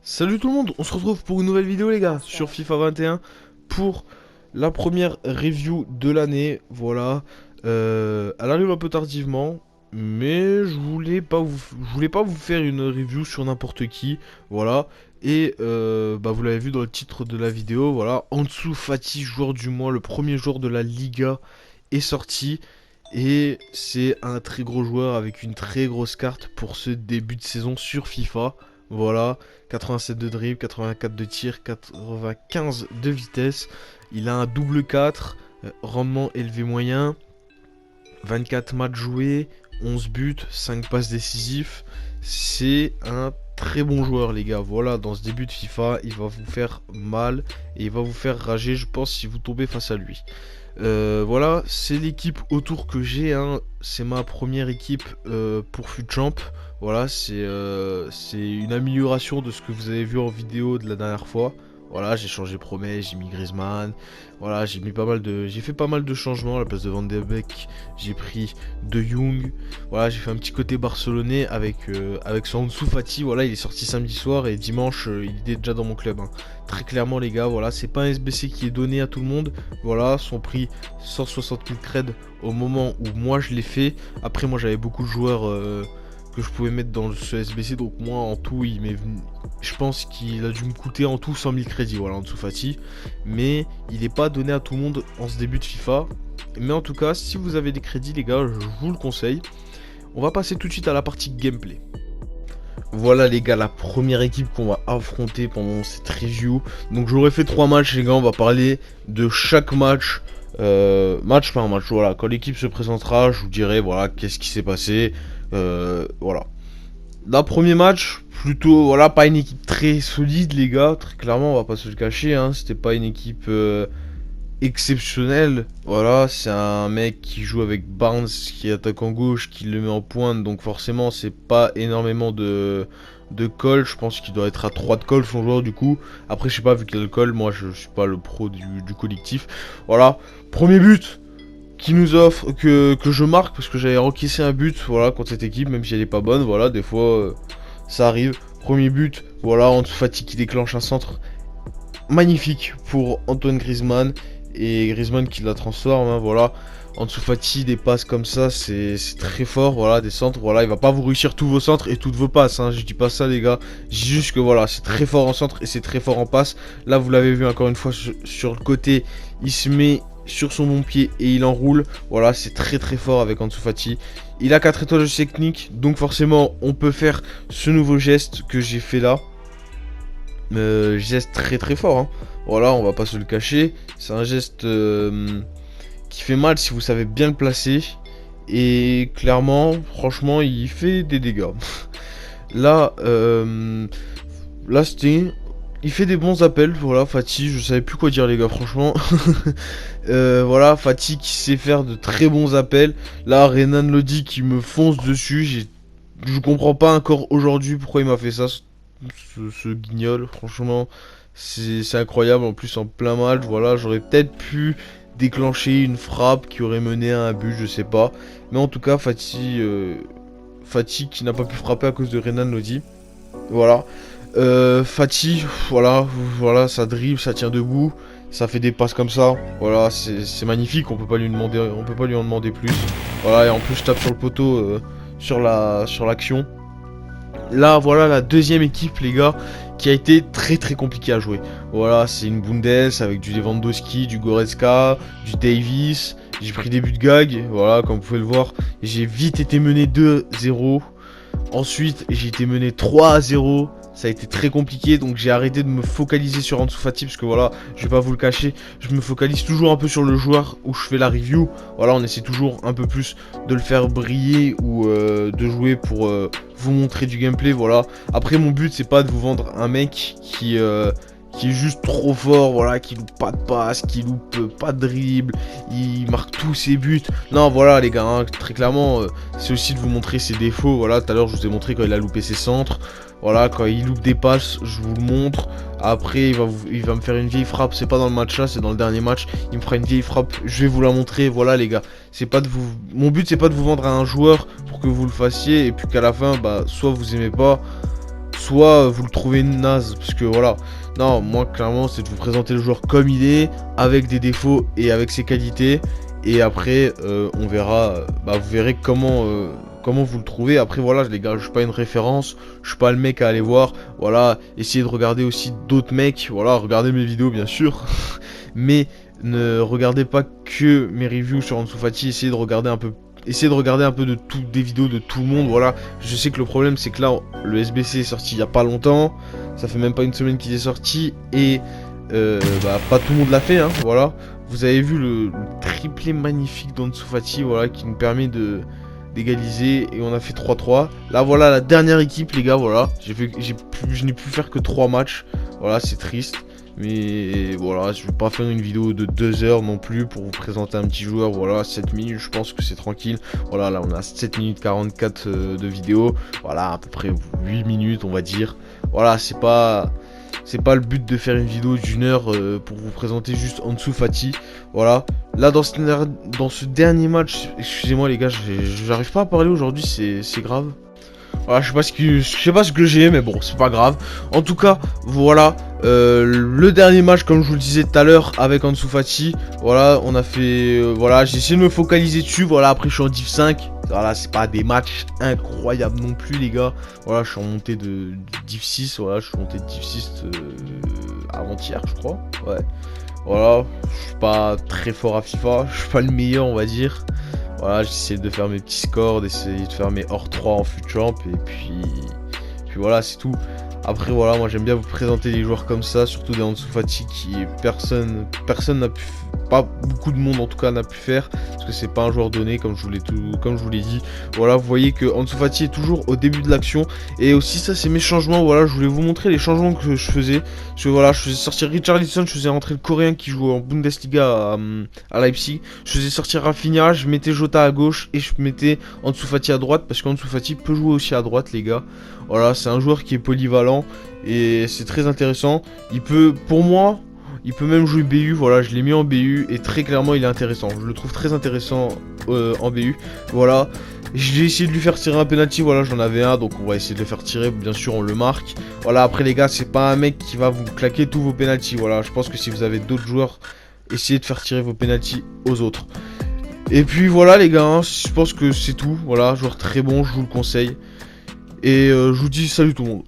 Salut tout le monde, on se retrouve pour une nouvelle vidéo les gars sur FIFA 21 pour la première review de l'année. Voilà, elle arrive un peu tardivement, mais je voulais pas vous faire une review sur n'importe qui. Voilà, et vous l'avez vu dans le titre de la vidéo. Voilà, Ansu Fati, joueur du mois, le premier joueur de la Liga est sorti. Et c'est un très gros joueur avec une très grosse carte pour ce début de saison sur FIFA. Voilà, 87 de dribble, 84 de tir, 95 de vitesse. Il a un double 4, rendement élevé moyen, 24 matchs joués, 11 buts, 5 passes décisifs. C'est un très bon joueur les gars. Voilà, dans ce début de FIFA, il va vous faire mal et il va vous faire rager, je pense, si vous tombez face à lui. Voilà, c'est l'équipe autour que j'ai, hein. C'est ma première équipe pour FUTChamp. Voilà, c'est une amélioration de ce que vous avez vu en vidéo de la dernière fois. Voilà, j'ai changé Promesse, j'ai mis Griezmann. Voilà, j'ai fait pas mal de changements. À la place de Van de Beek, j'ai pris De Jong. Voilà, j'ai fait un petit côté barcelonais avec son Ansu Fati. Voilà, il est sorti samedi soir et dimanche, il est déjà dans mon club, hein. Très clairement, les gars, voilà, c'est pas un SBC qui est donné à tout le monde. Voilà, son prix 160 000 creds au moment où moi je l'ai fait. Après, moi j'avais beaucoup de joueurs que je pouvais mettre dans ce SBC. Donc, moi en tout, je pense qu'il a dû me coûter en tout 100 000 crédits. Voilà, en dessous Fati. Mais il n'est pas donné à tout le monde en ce début de FIFA. Mais en tout cas, si vous avez des crédits, les gars, je vous le conseille. On va passer tout de suite à la partie gameplay. Voilà les gars, la première équipe qu'on va affronter pendant cette review. Donc j'aurais fait 3 matchs les gars, on va parler de chaque match, match par match. Voilà, quand l'équipe se présentera, je vous dirai voilà qu'est-ce qui s'est passé. Voilà. Là, premier match, plutôt, voilà, pas une équipe très solide les gars, très clairement, on va pas se le cacher, hein. C'était pas une équipe exceptionnel. Voilà, c'est un mec qui joue avec Barnes, qui attaque en gauche, qui le met en pointe. Donc forcément, c'est pas énormément de call. Je pense qu'il doit être à 3 de call son joueur du coup. Après, je sais pas, vu qu'il a le call, moi je suis pas le pro du collectif. Voilà, premier but qui nous offre, que je marque, parce que j'avais encaissé un but, voilà, contre cette équipe, même si elle est pas bonne. Voilà, des fois, ça arrive. Premier but, voilà, Ansu Fati qui déclenche un centre magnifique pour Antoine Griezmann. Et Griezmann qui la transforme, hein, voilà. Ansu Fati, des passes comme ça, c'est très fort, voilà, des centres, voilà, il va pas vous réussir tous vos centres et toutes vos passes, hein, je dis pas ça les gars, je dis juste que voilà, c'est très fort en centre et c'est très fort en passe. Là, vous l'avez vu encore une fois sur le côté, il se met sur son bon pied et il enroule, voilà, c'est très très fort avec Ansu Fati. Il a 4 étoiles de technique, donc forcément, on peut faire ce nouveau geste que j'ai fait là. Geste très très fort, hein. Voilà, on va pas se le cacher. C'est un geste qui fait mal si vous savez bien le placer. Et clairement, franchement, il fait des dégâts. Là, là c'était... Il fait des bons appels, voilà, Fati, je savais plus quoi dire les gars, franchement. Voilà, Fati qui sait faire de très bons appels. Là, Renan Lodi qui me fonce dessus. Je comprends pas encore aujourd'hui pourquoi il m'a fait ça, ce guignol, franchement. C'est incroyable, en plus en plein match, voilà, j'aurais peut-être pu déclencher une frappe qui aurait mené à un but, je sais pas. Mais en tout cas, Fati qui n'a pas pu frapper à cause de Renan Lodi. Voilà. Fati, voilà, ça dribble, ça tient debout, ça fait des passes comme ça. Voilà, c'est magnifique, on peut pas lui en demander plus. Voilà, et en plus je tape sur le poteau sur l'action. Là, voilà la deuxième équipe, les gars, qui a été très très compliquée à jouer. Voilà, c'est une Bundes avec du Lewandowski, du Goretzka, du Davis. J'ai pris des buts de gag, voilà, comme vous pouvez le voir. J'ai vite été mené 2-0. Ensuite, j'ai été mené 3-0. Ça a été très compliqué, donc j'ai arrêté de me focaliser sur Ansu Fati, parce que voilà, je vais pas vous le cacher, je me focalise toujours un peu sur le joueur où je fais la review. Voilà, on essaie toujours un peu plus de le faire briller ou de jouer pour vous montrer du gameplay, voilà. Après, mon but, c'est pas de vous vendre un mec qui est juste trop fort, voilà, qui loupe pas de passe, qui loupe pas de dribble, il marque tous ses buts. Non, voilà les gars, hein, très clairement, c'est aussi de vous montrer ses défauts. Voilà, tout à l'heure je vous ai montré quand il a loupé ses centres. Voilà, quand il loupe des passes, je vous le montre. Après, il va me faire une vieille frappe. C'est pas dans le match là, c'est dans le dernier match. Il me fera une vieille frappe. Je vais vous la montrer. Voilà, les gars. C'est pas de vous. Mon but, c'est pas de vous vendre à un joueur pour que vous le fassiez et puis qu'à la fin, bah, soit vous aimez pas, soit vous le trouvez naze, parce que voilà. Non, moi clairement c'est de vous présenter le joueur comme il est, avec des défauts et avec ses qualités. Et après on verra, vous verrez comment vous le trouvez. Après voilà les gars, je suis pas une référence, je suis pas le mec à aller voir. Voilà, essayez de regarder aussi d'autres mecs, voilà, regardez mes vidéos bien sûr. Mais ne regardez pas que mes reviews sur Ansu Fati, essayez de regarder un peu de tout, des vidéos de tout le monde. Voilà, je sais que le problème c'est que là le SBC est sorti il y a pas longtemps, ça fait même pas une semaine qu'il est sorti et pas tout le monde l'a fait, hein, voilà. Vous avez vu le triplé magnifique d'Ansu Fati, voilà, qui nous permet d'égaliser et on a fait 3-3. Là voilà la dernière équipe les gars, voilà. Je n'ai pu faire que 3 matchs. Voilà, c'est triste. Mais voilà, je vais pas faire une vidéo de 2 heures non plus pour vous présenter un petit joueur. Voilà, 7 minutes, je pense que c'est tranquille. Voilà, là on a 7 minutes 44 de vidéo. Voilà, à peu près 8 minutes on va dire. Voilà, c'est pas le but de faire une vidéo d'une heure pour vous présenter juste Ansu Fati. Voilà. Là dans ce dernier match, excusez-moi les gars, j'arrive pas à parler aujourd'hui, c'est grave. Voilà, je sais pas ce que j'ai, mais bon, c'est pas grave. En tout cas, voilà, le dernier match, comme je vous le disais tout à l'heure, avec Ansu Fati. Voilà, on a fait, voilà, j'ai essayé de me focaliser dessus. Voilà, après je suis en Div 5. Voilà, c'est pas des matchs incroyables non plus, les gars. Voilà, je suis en montée de Div 6. Voilà, je suis monté de Div 6 avant-hier, je crois. Ouais. Voilà, je suis pas très fort à FIFA. Je suis pas le meilleur, on va dire. Voilà, j'essaie de faire mes petits scores, d'essayer de faire mes hors 3 en FUT Champ et puis voilà, c'est tout. Après voilà, moi j'aime bien vous présenter des joueurs comme ça, surtout des Ansu Fati qui personne n'a pu, pas beaucoup de monde en tout cas n'a pu faire, parce que c'est pas un joueur donné comme je vous l'ai dit. Voilà, vous voyez que Ansu Fati est toujours au début de l'action. Et aussi ça c'est mes changements, voilà, je voulais vous montrer les changements que je faisais. Parce que voilà, je faisais sortir Richarlison, je faisais rentrer le Coréen qui joue en Bundesliga à Leipzig. Je faisais sortir Rafinha, je mettais Jota à gauche et je mettais Ansu Fati à droite, parce qu'Ansu Fati peut jouer aussi à droite les gars. Voilà, c'est un joueur qui est polyvalent et c'est très intéressant. Pour moi, il peut même jouer BU, voilà, je l'ai mis en BU et très clairement il est intéressant. Je le trouve très intéressant en BU. Voilà, j'ai essayé de lui faire tirer un penalty, voilà, j'en avais un, donc on va essayer de le faire tirer, bien sûr on le marque. Voilà, après les gars, c'est pas un mec qui va vous claquer tous vos penalties. Voilà, je pense que si vous avez d'autres joueurs, essayez de faire tirer vos penalties aux autres. Et puis voilà les gars, hein, je pense que c'est tout. Voilà, joueur très bon, je vous le conseille. Et je vous dis salut tout le monde.